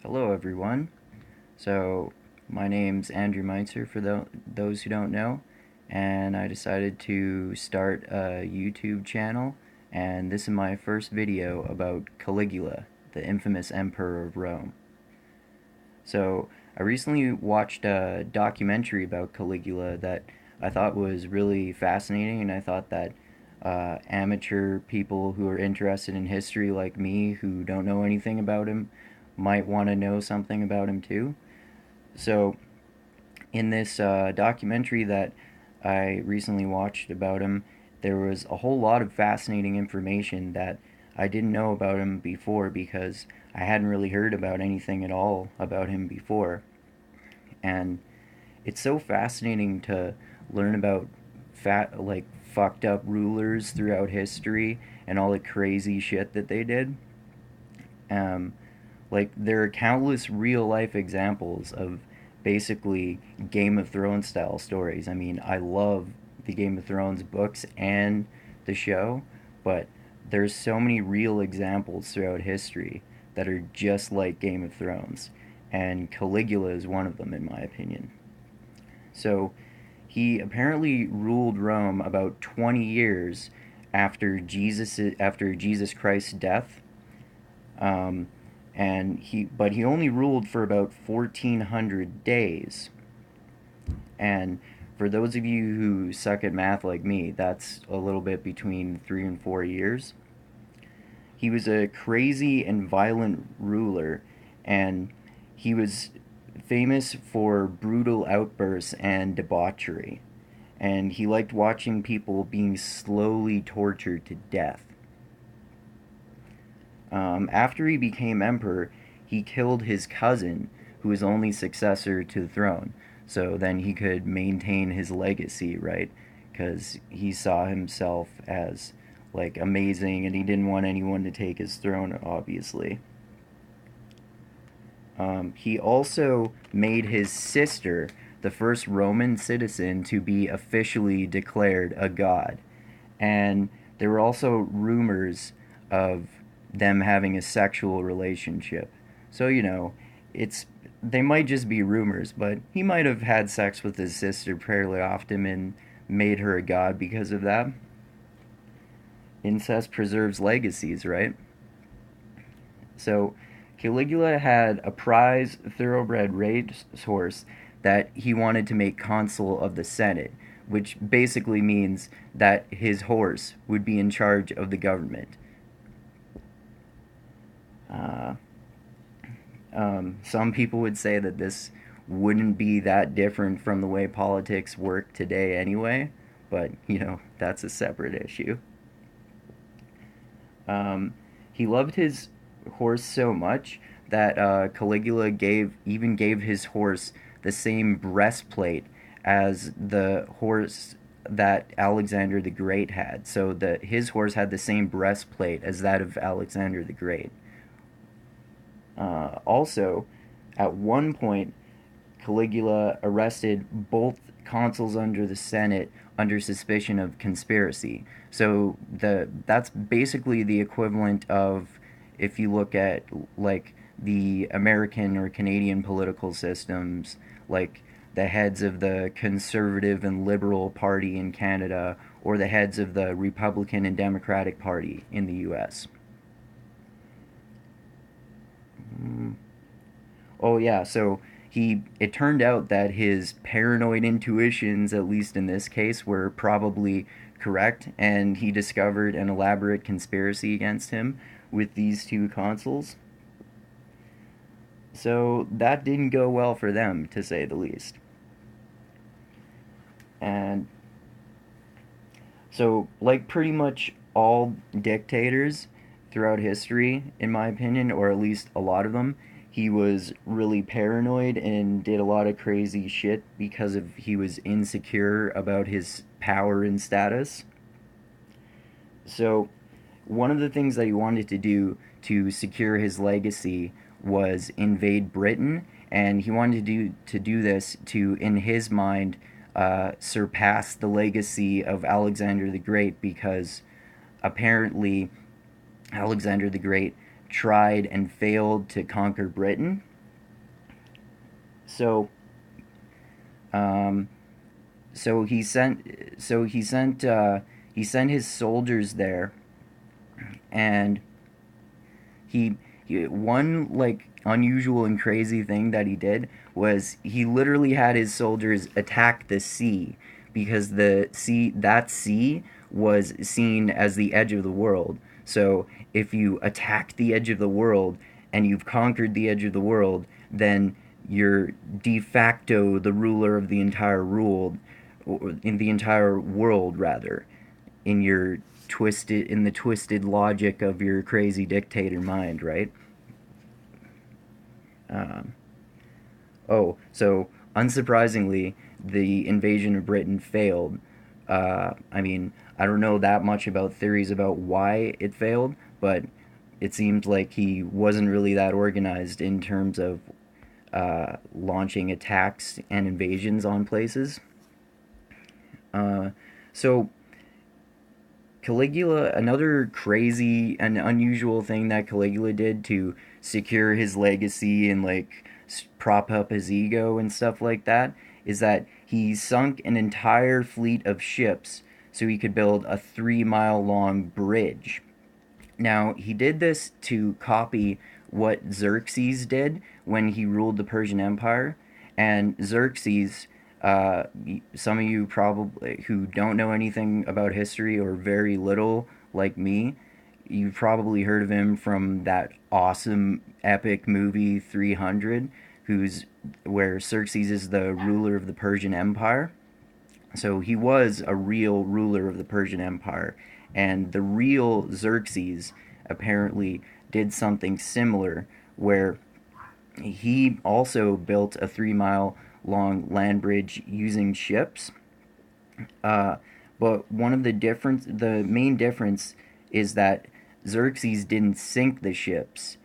Hello, everyone. So, my name's Andrew Meitzer, for those who don't know, and I decided to start a YouTube channel, and this is my first video about Caligula, the infamous emperor of Rome. So, I recently watched a documentary about Caligula that I thought was really fascinating, and I thought that amateur people who are interested in history, like me, who don't know anything about him, might want to know something about him too. So, in this documentary that I recently watched about him, there was a whole lot of fascinating information that I didn't know about him before because I hadn't really heard about anything at all about him before. And it's so fascinating to learn about fucked up rulers throughout history and all the crazy shit that they did. Um, there are countless real life examples of basically Game of Thrones style stories. I mean, I love the Game of Thrones books and the show, but there's so many real examples throughout history that are just like Game of Thrones, and Caligula is one of them in my opinion. So, he apparently ruled Rome about 20 years after Jesus Christ's death. Um, he only ruled for about 1400 days. And for those of you who suck at math like me, that's a little bit between 3 and 4 years. He was a crazy and violent ruler, and he was famous for brutal outbursts and debauchery. And he liked watching people being slowly tortured to death. After he became emperor, he killed his cousin, who was only successor to the throne. So then he could maintain his legacy, right? Because he saw himself as like amazing, and he didn't want anyone to take his throne, obviously. He also made his sister the first Roman citizen to be officially declared a god. And there were also rumors of them having a sexual relationship. So, it's they might just be rumors, but he might have had sex with his sister fairly often and made her a god because of that. Incest preserves legacies, right? So, Caligula had a prize thoroughbred racehorse that he wanted to make consul of the Senate, which basically means that his horse would be in charge of the government. Uh, some people would say that this wouldn't be that different from the way politics work today anyway, but that's a separate issue. Um, he loved his horse so much that Caligula gave his horse the same breastplate as the horse that Alexander the Great had. So that his horse had the same breastplate as that of Alexander the Great. Also, at one point, Caligula arrested both consuls under the Senate under suspicion of conspiracy. So that's basically the equivalent of, if you look at like the American or Canadian political systems, like the heads of the Conservative and Liberal Party in Canada or the heads of the Republican and Democratic Party in the US. Oh yeah, so it turned out that his paranoid intuitions, at least in this case, were probably correct, and he discovered an elaborate conspiracy against him with these two consuls. So that didn't go well for them, to say the least. And so, like pretty much all dictators throughout history, in my opinion, or at least a lot of them, he was really paranoid and did a lot of crazy shit because of he was insecure about his power and status. So, one of the things that he wanted to do to secure his legacy was invade Britain, and he wanted to do this to, in his mind, surpass the legacy of Alexander the Great, because apparently Alexander the Great tried and failed to conquer Britain, So, um, so he sent, so he sent his soldiers there, and he, one like unusual and crazy thing that he did was he literally had his soldiers attack the sea, because the sea was seen as the edge of the world. So if you attack the edge of the world and you've conquered the edge of the world, then you're de facto the ruler of the entire world, or in the entire world rather, in the twisted logic of your crazy dictator mind, right? Um, so unsurprisingly, the invasion of Britain failed. I mean, I don't know that much about theories about why it failed, but it seemed like he wasn't really that organized in terms of launching attacks and invasions on places. Uh, so Caligula, another crazy and unusual thing that Caligula did to secure his legacy and like prop up his ego and stuff like that, is that he sunk an entire fleet of ships so he could build a 3 mile long bridge. Now, he did this to copy what Xerxes did when he ruled the Persian Empire. And Xerxes, uh, some of you probably who don't know anything about history or very little like me, you've probably heard of him from that awesome epic movie 300, who's where Xerxes is the ruler of the Persian Empire. So he was a real ruler of the Persian Empire, and the real Xerxes apparently did something similar, where he also built a 3 mile long land bridge using ships. Uh, but the main difference is that Xerxes didn't sink the ships,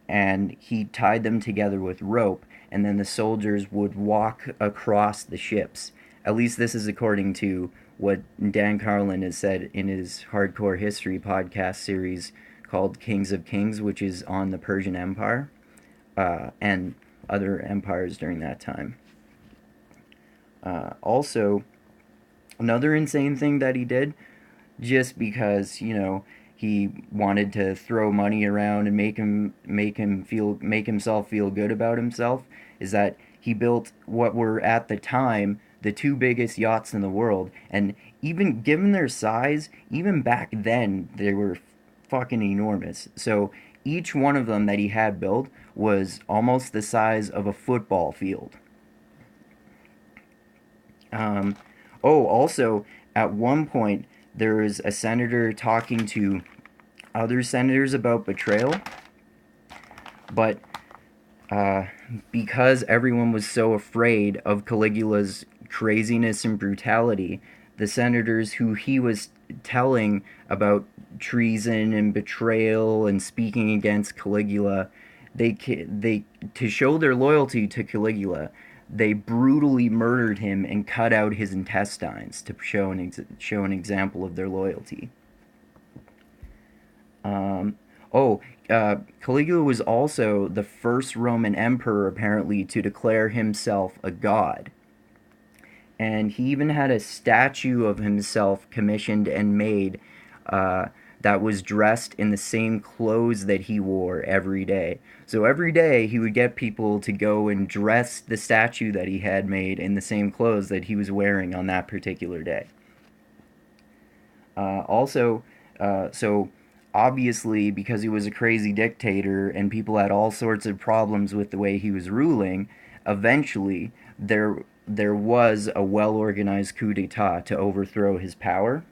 and he tied them together with rope, and then the soldiers would walk across the ships. At least this is according to what Dan Carlin has said in his Hardcore History podcast series called Kings of Kings, which is on the Persian Empire and other empires during that time. Also, another insane thing that he did, just because he wanted to throw money around and make himself feel good about himself, is that he built what were at the time the two biggest yachts in the world. And even given their size, even back then they were fucking enormous. So each one of them that he had built was almost the size of a football field. um, also, at one point, there was a senator talking to other senators about betrayal, but uh, because everyone was so afraid of Caligula's craziness and brutality, the senators who he was telling about treason and betrayal and speaking against Caligula, they to show their loyalty to Caligula, they brutally murdered him and cut out his intestines to show an example of their loyalty. Um, oh, Caligula was also the first Roman emperor, apparently, to declare himself a god. And he even had a statue of himself commissioned and made uh, that was dressed in the same clothes that he wore every day. So every day he would get people to go and dress the statue that he had made in the same clothes that he was wearing on that particular day. So obviously, because he was a crazy dictator and people had all sorts of problems with the way he was ruling, eventually there was a well organized coup d'état to overthrow his power,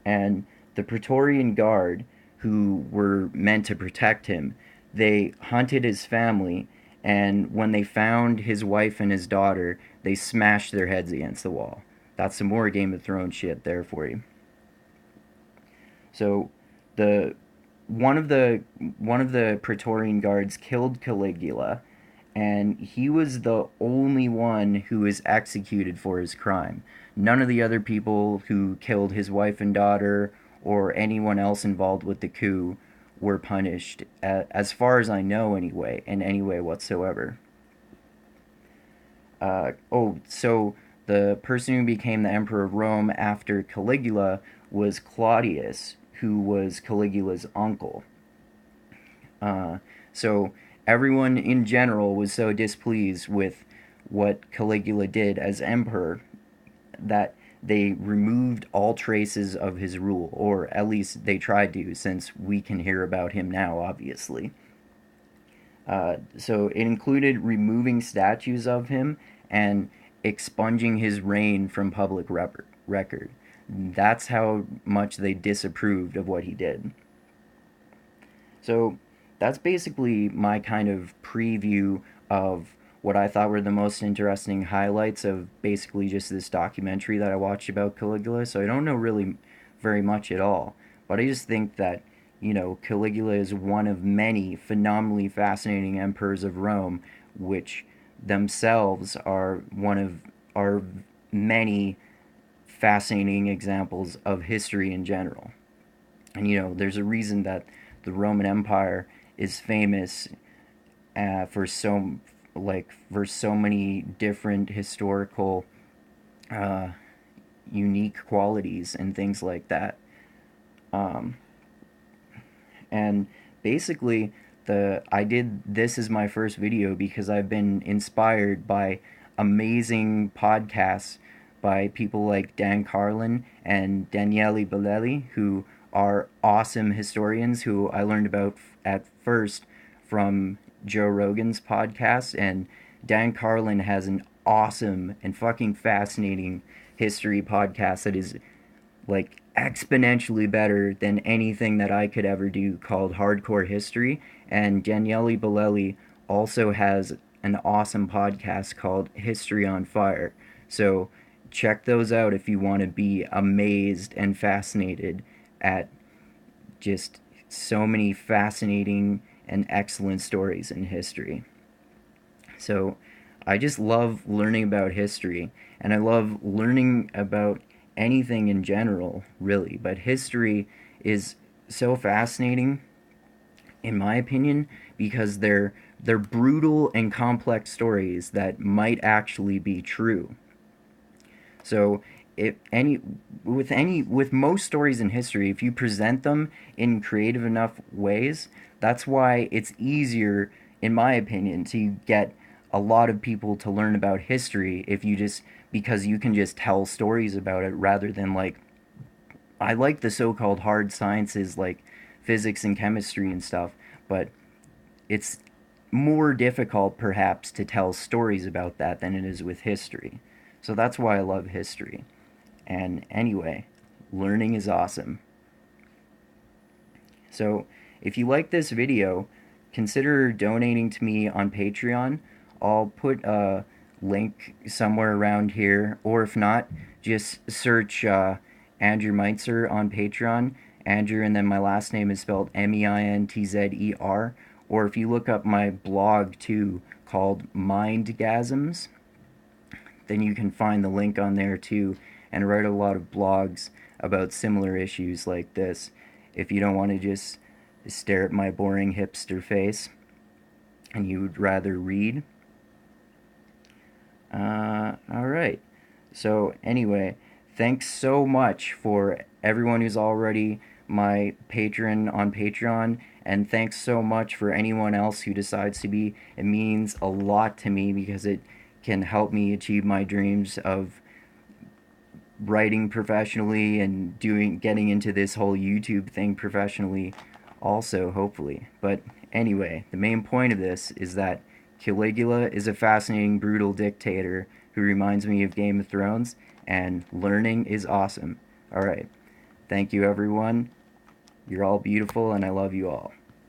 and the Praetorian Guard, who were meant to protect him, they hunted his family, and when they found his wife and his daughter, they smashed their heads against the wall. That's some more Game of Thrones shit there for you. So the one of the one of the Praetorian guards killed Caligula, and he was the only one who was executed for his crime. None of the other people who killed his wife and daughter or anyone else involved with the coup were punished, as far as I know anyway, in any way whatsoever. So the person who became the emperor of Rome after Caligula was Claudius, who was Caligula's uncle. Uh, so everyone in general was so displeased with what Caligula did as emperor that they removed all traces of his rule, or at least they tried to, since we can hear about him now, obviously. So it included removing statues of him and expunging his reign from public record. That's how much they disapproved of what he did. So that's basically my kind of preview of what I thought were the most interesting highlights of basically just this documentary that I watched about Caligula. So I don't know really very much at all, but I just think that, Caligula is one of many phenomenally fascinating emperors of Rome, which themselves are one of our many fascinating examples of history in general. And there's a reason that the Roman Empire is famous for so many different historical uh, unique qualities and things like that. Um, and basically, the I did this as my first video because I've been inspired by amazing podcasts by people like Dan Carlin and Daniele Bolelli, who are awesome historians who I learned about at first from Joe Rogan's podcast. And Dan Carlin has an awesome and fucking fascinating history podcast that is like exponentially better than anything that I could ever do, called Hardcore History. And Daniele Bolelli also has an awesome podcast called History on Fire. So check those out if you want to be amazed and fascinated at just so many fascinating and excellent stories in history. So I just love learning about history, and I love learning about anything in general, really. But history is so fascinating, in my opinion, because they're brutal and complex stories that might actually be true. So if with most stories in history, if you present them in creative enough ways, that's why it's easier, in my opinion, to get a lot of people to learn about history if you just because you can just tell stories about it rather than like I like the so-called hard sciences like physics and chemistry and stuff, but it's more difficult perhaps to tell stories about that than it is with history. So that's why I love history. And anyway, learning is awesome. So if you like this video, consider donating to me on Patreon. I'll put a link somewhere around here, or if not, just search Andrew Meintzer on Patreon. Andrew, and then my last name is spelled Meintzer. Or if you look up my blog too, called Mindgasms, then you can find the link on there too, and I write a lot of blogs about similar issues like this. If you don't want to just stare at my boring hipster face and you would rather read. Alright. So, anyway, thanks so much for everyone who's already my patron on Patreon, and thanks so much for anyone else who decides to be. It means a lot to me because it can help me achieve my dreams of writing professionally and getting into this whole YouTube thing professionally also, hopefully. But anyway, the main point of this is that Caligula is a fascinating, brutal dictator who reminds me of Game of Thrones, and learning is awesome. Alright, thank you everyone. You're all beautiful, and I love you all.